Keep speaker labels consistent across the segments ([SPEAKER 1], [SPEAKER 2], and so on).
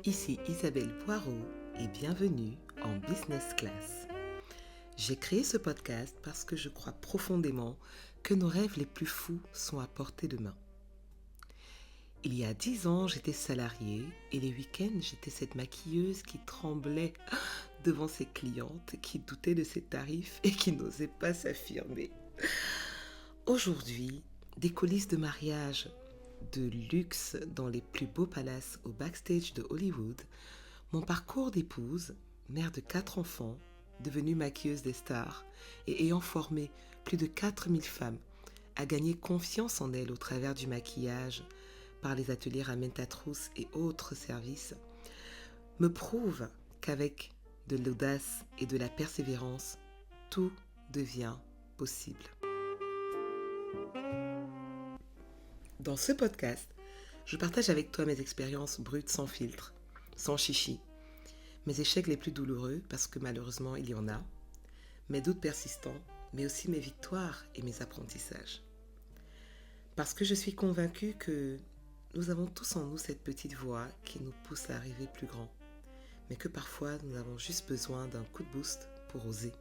[SPEAKER 1] Ici Isabelle Poirot et bienvenue en Business Class. J'ai créé ce podcast parce que je crois profondément que nos rêves les plus fous sont à portée de main. Il y a 10 ans, j'étais salariée et les week-ends, j'étais cette maquilleuse qui tremblait devant ses clientes, qui doutait de ses tarifs et qui n'osait pas s'affirmer. Aujourd'hui, des coulisses de mariage de luxe dans les plus beaux palaces au backstage de Hollywood, mon parcours d'épouse, mère de 4 enfants, devenue maquilleuse des stars et ayant formé plus de 4000 femmes, a gagné confiance en elles au travers du maquillage par les ateliers Ramen Tatrousse et autres services, me prouve qu'avec de l'audace et de la persévérance, tout devient possible. Dans ce podcast, je partage avec toi mes expériences brutes sans filtre, sans chichi, mes échecs les plus douloureux parce que malheureusement il y en a, mes doutes persistants, mais aussi mes victoires et mes apprentissages. Parce que je suis convaincue que nous avons tous en nous cette petite voix qui nous pousse à arriver plus grand, mais que parfois nous avons juste besoin d'un coup de boost pour oser.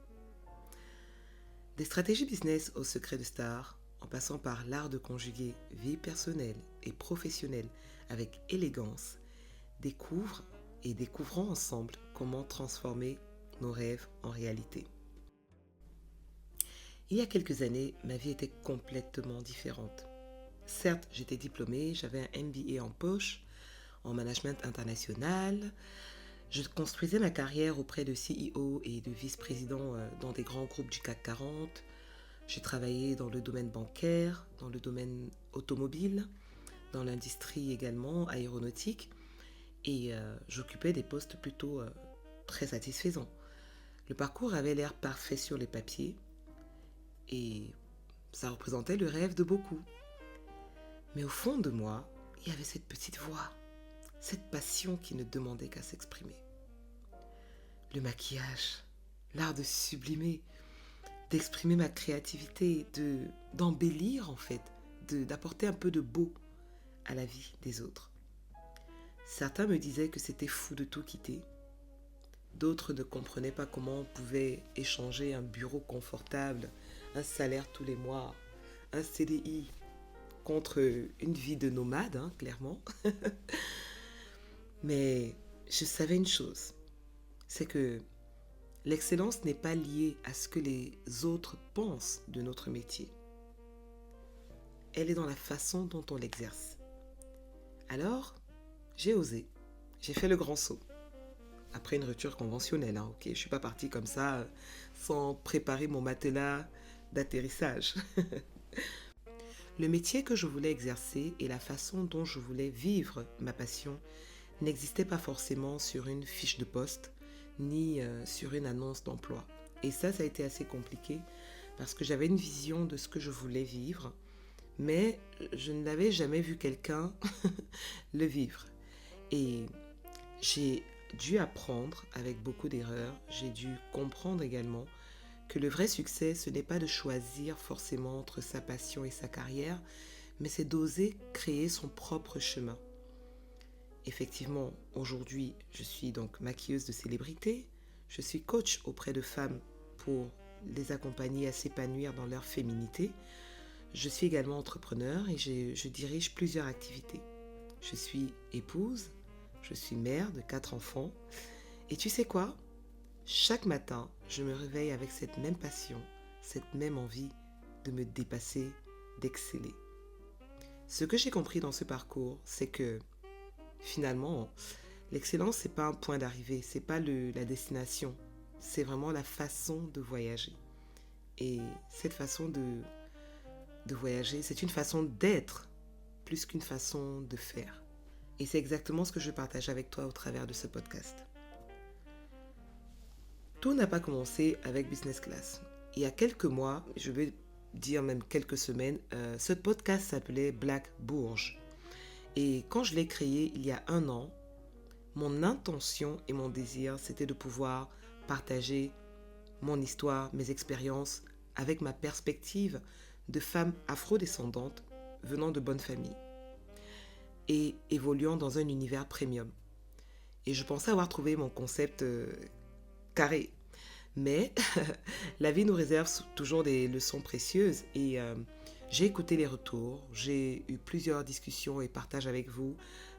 [SPEAKER 1] Des stratégies business au secret de star, en passant par l'art de conjuguer vie personnelle et professionnelle avec élégance, découvrons ensemble comment transformer nos rêves en réalité. Il y a quelques années, ma vie était complètement différente. Certes, j'étais diplômée, j'avais un MBA en poche, en management international. Je construisais ma carrière auprès de CEO et de vice-présidents dans des grands groupes du CAC 40. J'ai travaillé dans le domaine bancaire, dans le domaine automobile, dans l'industrie également, aéronautique, et j'occupais des postes plutôt très satisfaisants. Le parcours avait l'air parfait sur les papiers, et ça représentait le rêve de beaucoup. Mais au fond de moi, il y avait cette petite voix, cette passion qui ne demandait qu'à s'exprimer. Le maquillage, l'art de sublimer, d'exprimer ma créativité, d'embellir en fait, d'apporter un peu de beau à la vie des autres. Certains me disaient que c'était fou de tout quitter. D'autres ne comprenaient pas comment on pouvait échanger un bureau confortable, un salaire tous les mois, un CDI contre une vie de nomade, clairement. Mais je savais une chose, c'est que l'excellence n'est pas liée à ce que les autres pensent de notre métier. Elle est dans la façon dont on l'exerce. Alors, j'ai osé. J'ai fait le grand saut. Après une rupture conventionnelle, ok. Je ne suis pas partie comme ça sans préparer mon matelas d'atterrissage. Le métier que je voulais exercer et la façon dont je voulais vivre ma passion n'existait pas forcément sur une fiche de poste ni sur une annonce d'emploi. Et ça a été assez compliqué parce que j'avais une vision de ce que je voulais vivre, mais je n'avais jamais vu quelqu'un le vivre. Et j'ai dû apprendre avec beaucoup d'erreurs, j'ai dû comprendre également que le vrai succès, ce n'est pas de choisir forcément entre sa passion et sa carrière, mais c'est d'oser créer son propre chemin. Effectivement, aujourd'hui, je suis donc maquilleuse de célébrités. Je suis coach auprès de femmes pour les accompagner à s'épanouir dans leur féminité. Je suis également entrepreneur et je dirige plusieurs activités. Je suis épouse, je suis mère de 4 enfants. Et tu sais quoi ? Chaque matin, je me réveille avec cette même passion, cette même envie de me dépasser, d'exceller. Ce que j'ai compris dans ce parcours, c'est que finalement, l'excellence, c'est pas un point d'arrivée, c'est pas la destination, c'est vraiment la façon de voyager. Et cette façon de voyager, c'est une façon d'être plus qu'une façon de faire. Et c'est exactement ce que je partage avec toi au travers de ce podcast. Tout n'a pas commencé avec Business Class. Il y a quelques mois, je vais dire même quelques semaines, ce podcast s'appelait Black Bourge. Et quand je l'ai créé il y a 1 an, mon intention et mon désir, c'était de pouvoir partager mon histoire, mes expériences, avec ma perspective de femme afrodescendante venant de bonnes familles et évoluant dans un univers premium. Et je pensais avoir trouvé mon concept carré. Mais la vie nous réserve toujours des leçons précieuses et j'ai écouté les retours, j'ai eu plusieurs discussions et partages avec vous,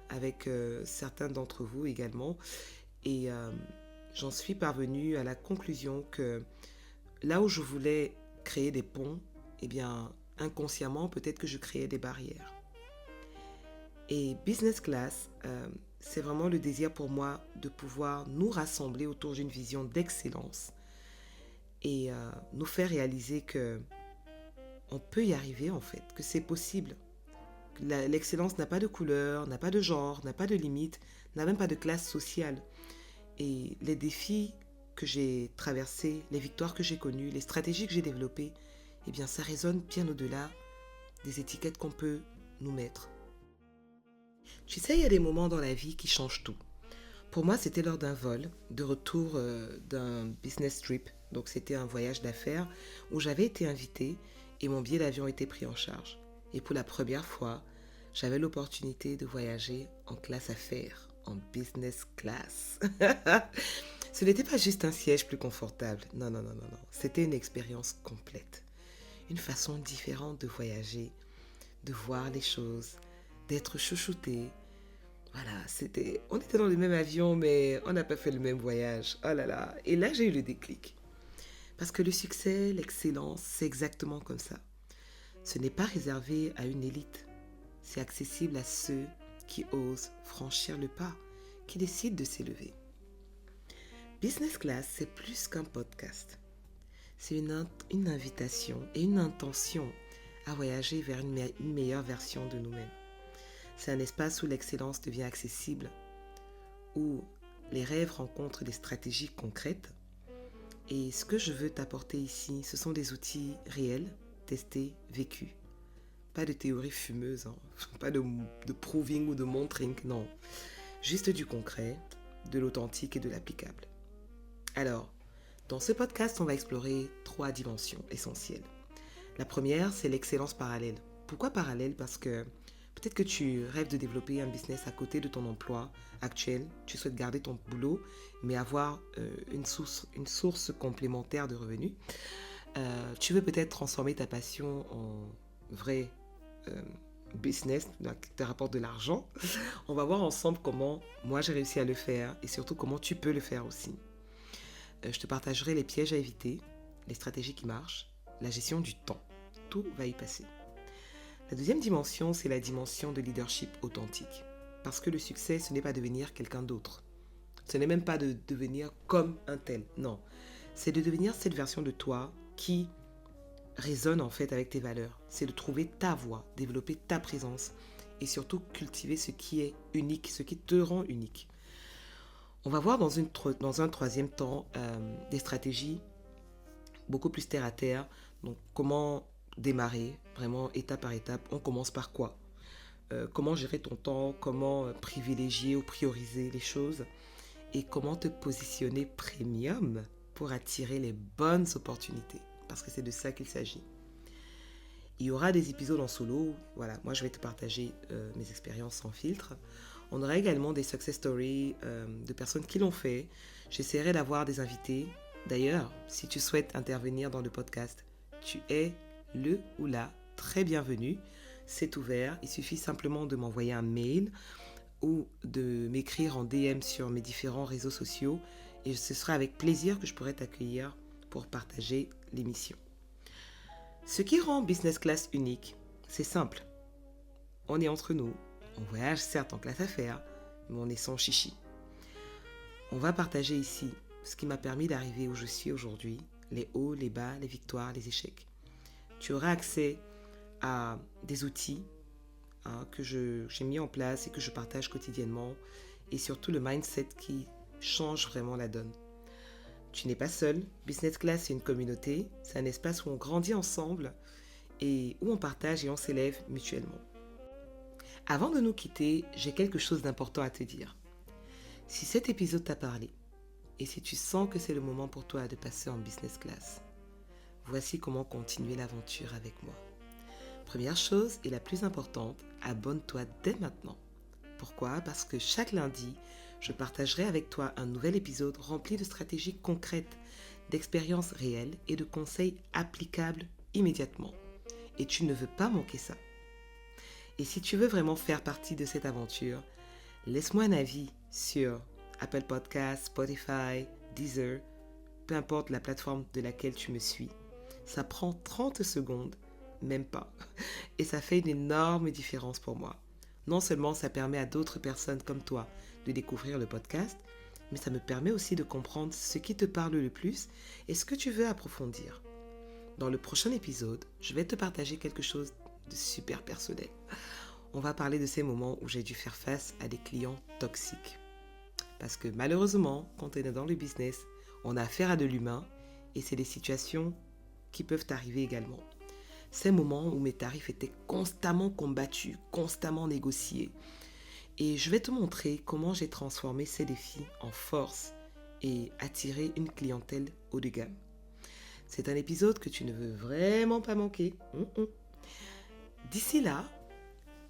[SPEAKER 1] avec certains d'entre vous également. Et j'en suis parvenue à la conclusion que là où je voulais créer des ponts, eh bien, inconsciemment, peut-être que je créais des barrières. Et Business Class, c'est vraiment le désir pour moi de pouvoir nous rassembler autour d'une vision d'excellence et nous faire réaliser que on peut y arriver en fait, que c'est possible. L'excellence n'a pas de couleur, n'a pas de genre, n'a pas de limite, n'a même pas de classe sociale. Et les défis que j'ai traversés, les victoires que j'ai connues, les stratégies que j'ai développées, eh bien ça résonne bien au-delà des étiquettes qu'on peut nous mettre. Tu sais, il y a des moments dans la vie qui changent tout. Pour moi, c'était lors d'un vol, de retour d'un business trip. Donc, c'était un voyage d'affaires où j'avais été invitée et mon billet d'avion était pris en charge. Et pour la première fois, j'avais l'opportunité de voyager en classe affaires, en business class. Ce n'était pas juste un siège plus confortable. Non, non, non, non, non. C'était une expérience complète. Une façon différente de voyager, de voir les choses, d'être chouchouté. Voilà, on était dans le même avion, mais on n'a pas fait le même voyage. Oh là là. Et là, j'ai eu le déclic. Parce que le succès, l'excellence, c'est exactement comme ça. Ce n'est pas réservé à une élite. C'est accessible à ceux qui osent franchir le pas, qui décident de s'élever. Business Class, c'est plus qu'un podcast. C'est une invitation et une intention à voyager vers une meilleure version de nous-mêmes. C'est un espace où l'excellence devient accessible, où les rêves rencontrent des stratégies concrètes. Et ce que je veux t'apporter ici, ce sont des outils réels, testés, vécus. Pas de théorie fumeuse, hein. Pas de proving ou de montring, non. Juste du concret, de l'authentique et de l'applicable. Alors, dans ce podcast, on va explorer 3 dimensions essentielles. La première, c'est l'excellence parallèle. Pourquoi parallèle? Parce que peut-être que tu rêves de développer un business à côté de ton emploi actuel, tu souhaites garder ton boulot, mais avoir une source complémentaire de revenus. Tu veux peut-être transformer ta passion en vrai business qui te rapporte de l'argent. On va voir ensemble comment moi j'ai réussi à le faire et surtout comment tu peux le faire aussi. Je te partagerai les pièges à éviter, les stratégies qui marchent, la gestion du temps. Tout va y passer. La deuxième dimension, c'est la dimension de leadership authentique. Parce que le succès, ce n'est pas devenir quelqu'un d'autre. Ce n'est même pas de devenir comme un tel. Non. C'est de devenir cette version de toi qui résonne en fait avec tes valeurs. C'est de trouver ta voix, développer ta présence et surtout cultiver ce qui est unique, ce qui te rend unique. On va voir dans un troisième temps des stratégies beaucoup plus terre à terre. Donc comment démarrer vraiment étape par étape. On commence par quoi? Comment gérer ton temps, comment privilégier ou prioriser les choses et comment te positionner premium pour attirer les bonnes opportunités. Parce que c'est de ça qu'il s'agit. Il y aura des épisodes en solo. Voilà, moi je vais te partager mes expériences sans filtre. On aura également des success stories de personnes qui l'ont fait. J'essaierai d'avoir des invités. D'ailleurs, si tu souhaites intervenir dans le podcast, tu es le ou la très bienvenue. C'est ouvert. Il suffit simplement de m'envoyer un mail ou de m'écrire en DM sur mes différents réseaux sociaux. Et ce sera avec plaisir que je pourrai t'accueillir pour partager l'émission. Ce qui rend Business Class unique, c'est simple. On est entre nous. On voyage certes en classe affaires, mais on est sans chichi. On va partager ici ce qui m'a permis d'arriver où je suis aujourd'hui, les hauts, les bas, les victoires, les échecs. Tu auras accès à des outils que j'ai mis en place et que je partage quotidiennement et surtout le mindset qui change vraiment la donne. Tu n'es pas seul. Business Class, c'est une communauté. C'est un espace où on grandit ensemble et où on partage et on s'élève mutuellement. Avant de nous quitter, j'ai quelque chose d'important à te dire. Si cet épisode t'a parlé et si tu sens que c'est le moment pour toi de passer en Business Class, voici comment continuer l'aventure avec moi. Première chose et la plus importante, abonne-toi dès maintenant. Pourquoi? Parce que chaque lundi, Je partagerai avec toi un nouvel épisode rempli de stratégies concrètes, d'expériences réelles et de conseils applicables immédiatement. Et tu ne veux pas manquer ça. Et si tu veux vraiment faire partie de cette aventure, laisse-moi un avis sur Apple Podcasts, Spotify, Deezer, peu importe la plateforme de laquelle tu me suis. Ça prend 30 secondes, même pas. Et ça fait une énorme différence pour moi. Non seulement ça permet à d'autres personnes comme toi de découvrir le podcast, mais ça me permet aussi de comprendre ce qui te parle le plus et ce que tu veux approfondir. Dans le prochain épisode, je vais te partager quelque chose de super personnel. On va parler de ces moments où j'ai dû faire face à des clients toxiques. Parce que malheureusement, quand on est dans le business, on a affaire à de l'humain et c'est des situations qui peuvent arriver également. Ces moments où mes tarifs étaient constamment combattus, constamment négociés. Et je vais te montrer comment j'ai transformé ces défis en force et attiré une clientèle haut de gamme. C'est un épisode que tu ne veux vraiment pas manquer. D'ici là,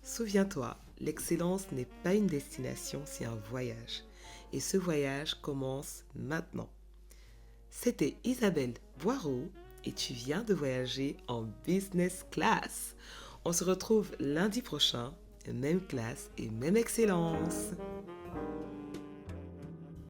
[SPEAKER 1] souviens-toi, l'excellence n'est pas une destination, c'est un voyage. Et ce voyage commence maintenant. C'était Isabelle Boireau et tu viens de voyager en business class. On se retrouve lundi prochain, même classe et même excellence.